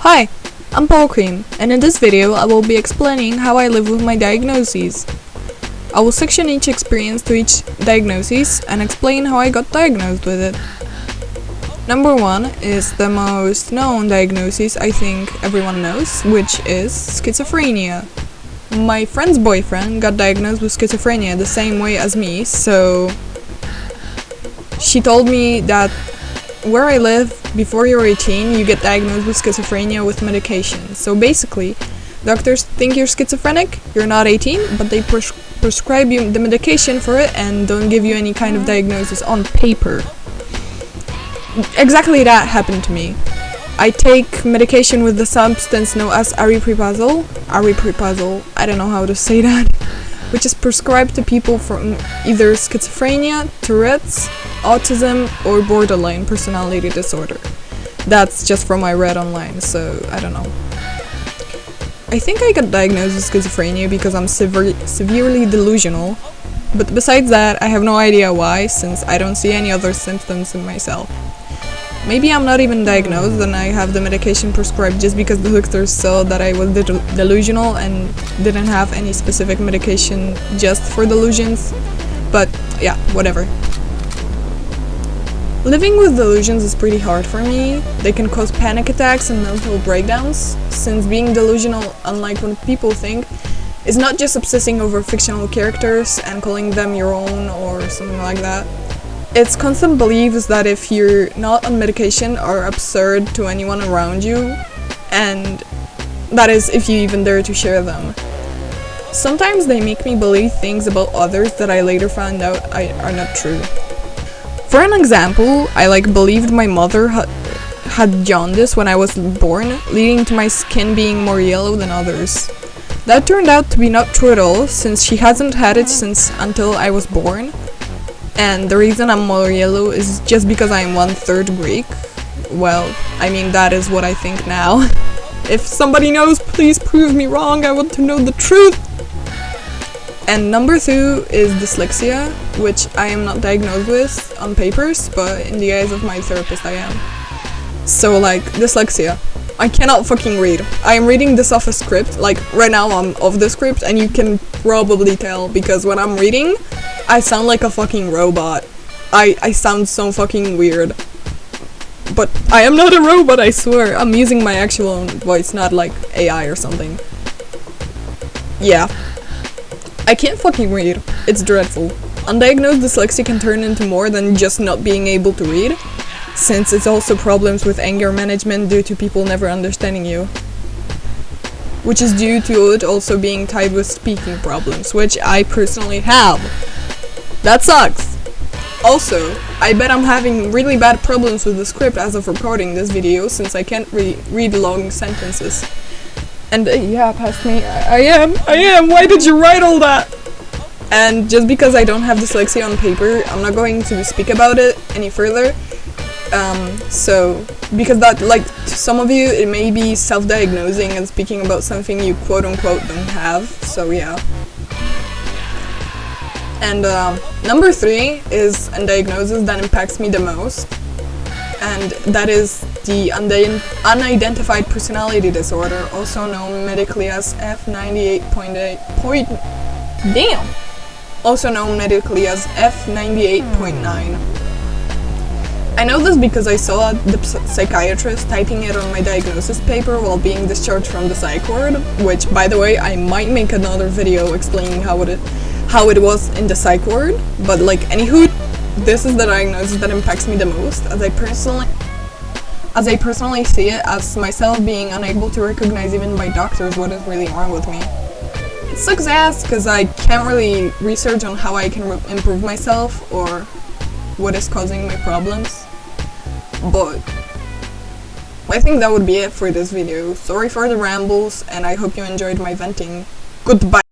Hi, I'm Paul Cream, and in this video I will be explaining how I live with my diagnoses. I will section each experience to each diagnosis and explain how I got diagnosed with it. Number 1 is the most known diagnosis I think everyone knows, which is schizophrenia. My friend's boyfriend got diagnosed with schizophrenia the same way as me, so she told me that where I live, before you're 18, you get diagnosed with schizophrenia with medication. So basically, doctors think you're schizophrenic, you're not 18, but they prescribe you the medication for it and don't give you any kind of diagnosis on paper. Exactly that happened to me. I take medication with the substance known as aripiprazole, I don't know how to say that, which is prescribed to people from either schizophrenia, Tourette's, autism, or borderline personality disorder. That's just from what I read online, so I don't know. I think I got diagnosed with schizophrenia because I'm severely delusional, but besides that, I have no idea why, since I don't see any other symptoms in myself. Maybe I'm not even diagnosed and I have the medication prescribed just because the doctors saw that I was delusional and didn't have any specific medication just for delusions. But yeah, whatever. Living with delusions is pretty hard for me. They can cause panic attacks and mental breakdowns, since being delusional, unlike what people think, is not just obsessing over fictional characters and calling them your own or something like that. It's constant beliefs that if you're not on medication are absurd to anyone around you, and that is if you even dare to share them. Sometimes they make me believe things about others that I later found out are not true. For an example, I believed my mother had jaundice when I was born, leading to my skin being more yellow than others. That turned out to be not true at all, since she hasn't had it until I was born. And the reason I'm more yellow is just because I'm 1/3 Greek. Well, I mean, that is what I think now. If somebody knows, please prove me wrong, I want to know the truth! And number 2 is dyslexia, which I am not diagnosed with on papers, but in the eyes of my therapist I am. So dyslexia. I cannot fucking read. I am reading this off a script, right now I'm off the script, and you can probably tell, because when I'm reading, I sound like a fucking robot. I sound so fucking weird. But I am not a robot, I swear. I'm using my actual voice, not AI or something. Yeah. I can't fucking read. It's dreadful. Undiagnosed dyslexia can turn into more than just not being able to read, since it's also problems with anger management due to people never understanding you. Which is due to it also being tied with speaking problems, which I personally have. That sucks! Also, I bet I'm having really bad problems with the script as of recording this video, since I can't read long sentences. And yeah, past me, I am! Why did you write all that? And just because I don't have dyslexia on paper, I'm not going to speak about it any further. Because that, to some of you, it may be self-diagnosing and speaking about something you quote-unquote don't have, so yeah. And number 3 is a diagnosis that impacts me the most, and that is the unidentified personality disorder, also known medically as F98.9. I know this because I saw the psychiatrist typing it on my diagnosis paper while being discharged from the psych ward, which, by the way, I might make another video explaining how it was in the psych ward, but anywho, this is the diagnosis that impacts me the most, as I personally see it as myself being unable to recognize even by doctors what is really wrong with me. It sucks ass because I can't really research on how I can improve myself or what is causing my problems, but I think that would be it for this video. Sorry for the rambles, and I hope you enjoyed my venting. Goodbye!